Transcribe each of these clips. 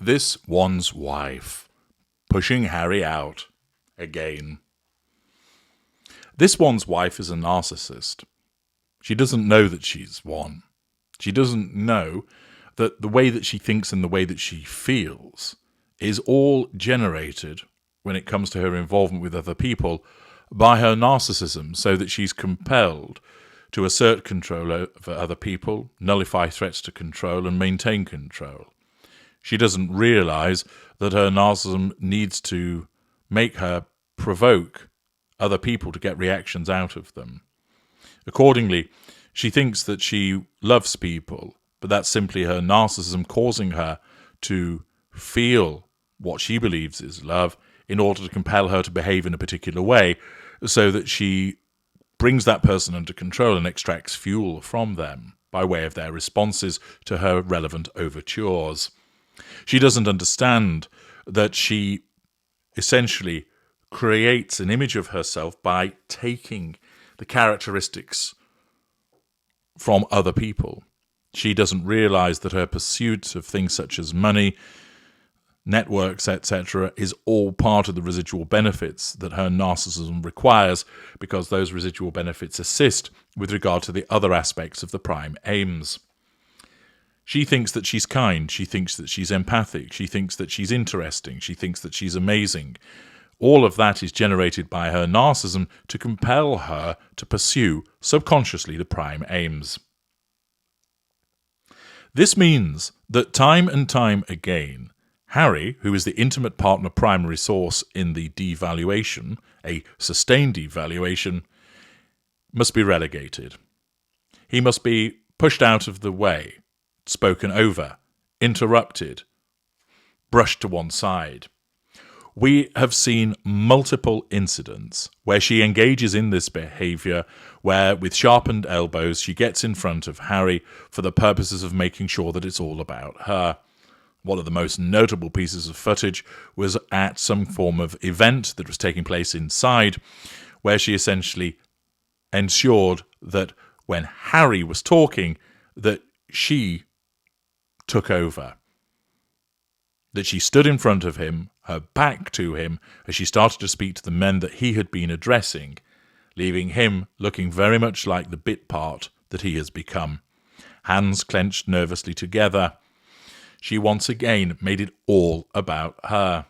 This one's wife, pushing Harry out again. This one's wife is a narcissist. She doesn't know that she's one. She doesn't know that the way that she thinks and the way that she feels is all generated, when it comes to her involvement with other people, by her narcissism, so that she's compelled to assert control over other people, nullify threats to control, and maintain control. She doesn't realize that her narcissism needs to make her provoke other people to get reactions out of them. Accordingly, she thinks that she loves people, but that's simply her narcissism causing her to feel what she believes is love in order to compel her to behave in a particular way, so that she brings that person under control and extracts fuel from them by way of their responses to her relevant overtures. She doesn't understand that she essentially creates an image of herself by taking the characteristics from other people. She doesn't realize that her pursuit of things such as money, networks, etc., is all part of the residual benefits that her narcissism requires, because those residual benefits assist with regard to the other aspects of the prime aims. She thinks that she's kind, she thinks that she's empathic, she thinks that she's interesting, she thinks that she's amazing. All of that is generated by her narcissism to compel her to pursue, subconsciously, the prime aims. This means that time and time again, Harry, who is the intimate partner primary source in the devaluation, a sustained devaluation, must be relegated. He must be pushed out of the way, spoken over, interrupted, brushed to one side. We have seen multiple incidents where she engages in this behaviour, where with sharpened elbows she gets in front of Harry for the purposes of making sure that it's all about her. One of the most notable pieces of footage was at some form of event that was taking place inside, where she essentially ensured that when Harry was talking, that she took over. That she stood in front of him, her back to him, as she started to speak to the men that he had been addressing, leaving him looking very much like the bit part that he has become. Hands clenched nervously together. She once again made it all about her.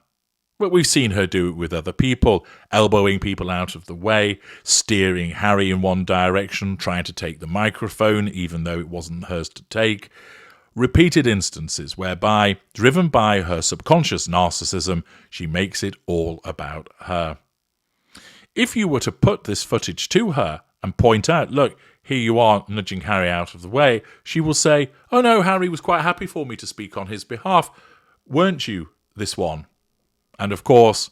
But we've seen her do it with other people, elbowing people out of the way, steering Harry in one direction, trying to take the microphone even though it wasn't hers to take. Repeated instances whereby, driven by her subconscious narcissism, she makes it all about her. If you were to put this footage to her and point out, look, here you are nudging Harry out of the way, she will say, oh no, Harry was quite happy for me to speak on his behalf. Weren't you, this one? And of course,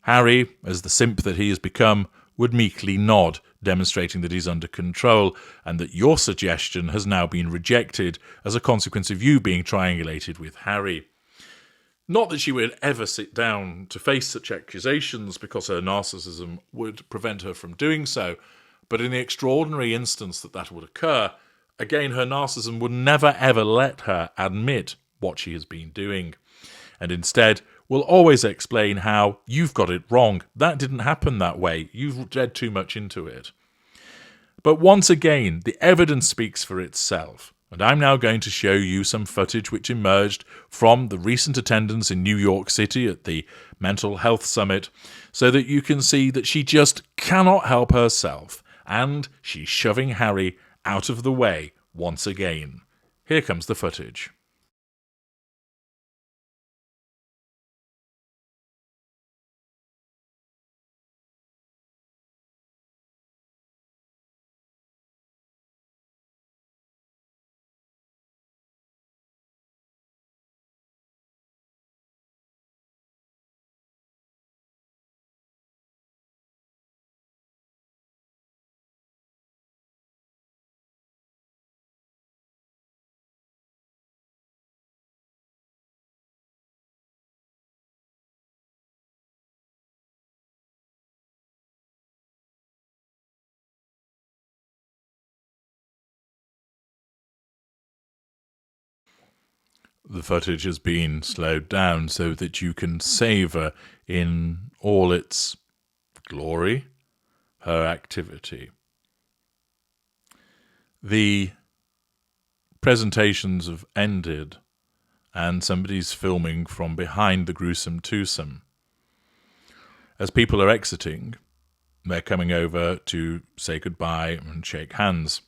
Harry, as the simp that he has become, would meekly nod, demonstrating that he's under control and that your suggestion has now been rejected as a consequence of you being triangulated with Harry. Not that she would ever sit down to face such accusations, because her narcissism would prevent her from doing so, but in the extraordinary instance that that would occur, again, her narcissism would never ever let her admit what she has been doing, and instead will always explain how you've got it wrong. That didn't happen that way. You've read too much into it. But once again, the evidence speaks for itself. And I'm now going to show you some footage which emerged from the recent attendance in New York City at the Mental Health Summit, so that you can see that she just cannot help herself, and she's shoving Harry out of the way once again. Here comes the footage. the footage has been slowed down so that you can savour in all its glory her activity. The presentations have ended and somebody's filming from behind the gruesome twosome. As people are exiting, they're coming over to say goodbye and shake hands.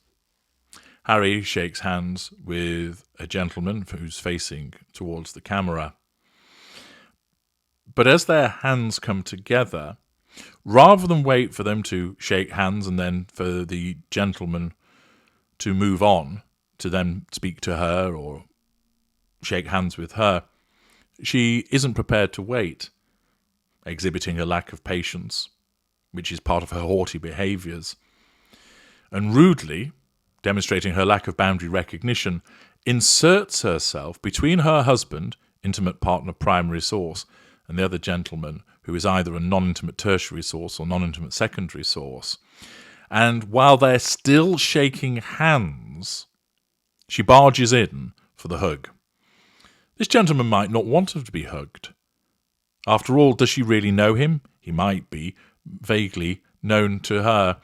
Harry shakes hands with a gentleman who's facing towards the camera. But as their hands come together, rather than wait for them to shake hands and then for the gentleman to move on to then speak to her or shake hands with her, she isn't prepared to wait, exhibiting a lack of patience, which is part of her haughty behaviours, and rudely, demonstrating her lack of boundary recognition, inserts herself between her husband, intimate partner primary source, and the other gentleman, who is either a non-intimate tertiary source or non-intimate secondary source. And while they're still shaking hands, she barges in for the hug. This gentleman might not want her to be hugged. After all, does she really know him? He might be vaguely known to her.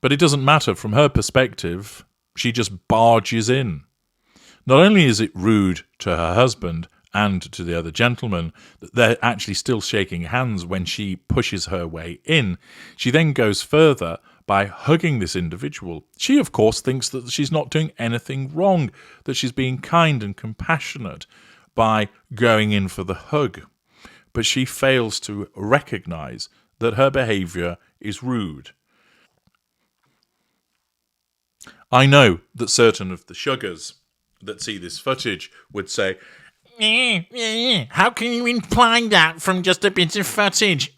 But it doesn't matter. From her perspective, she just barges in. Not only is it rude to her husband and to the other gentleman that they're actually still shaking hands when she pushes her way in, she then goes further by hugging this individual. She, of course, thinks that she's not doing anything wrong, that she's being kind and compassionate by going in for the hug. But she fails to recognise that her behaviour is rude. I know that certain of the sugars that see this footage would say, how can you imply that from just a bit of footage?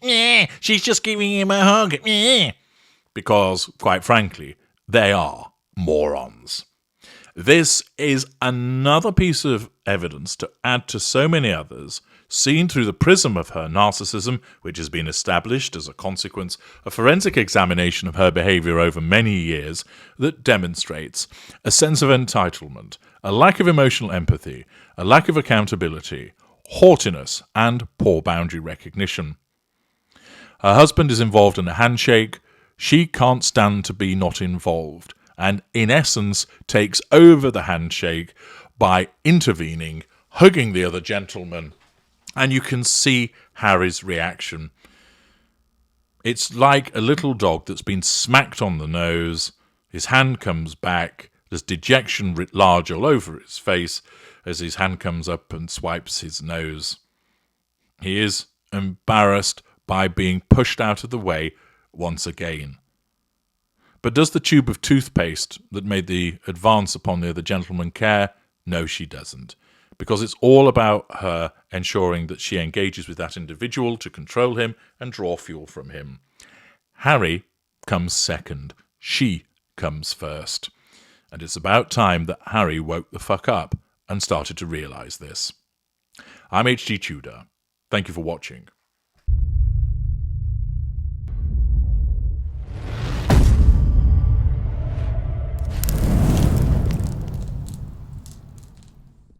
She's just giving him a hug. Because, quite frankly, they are morons. This is another piece of evidence to add to so many others, seen through the prism of her narcissism, which has been established as a consequence of forensic examination of her behaviour over many years, that demonstrates a sense of entitlement, a lack of emotional empathy, a lack of accountability, haughtiness, and poor boundary recognition. Her husband is involved in a handshake. She can't stand to be not involved, and in essence takes over the handshake by intervening, hugging the other gentleman. And you can see Harry's reaction. It's like a little dog that's been smacked on the nose. His hand comes back. There's dejection writ large all over his face as his hand comes up and swipes his nose. He is embarrassed by being pushed out of the way once again. But does the tube of toothpaste that made the advance upon the other gentleman care? No, she doesn't. Because it's all about her ensuring that she engages with that individual to control him and draw fuel from him. Harry comes second. She comes first. And it's about time that Harry woke the fuck up and started to realise this. I'm HG Tudor. Thank you for watching.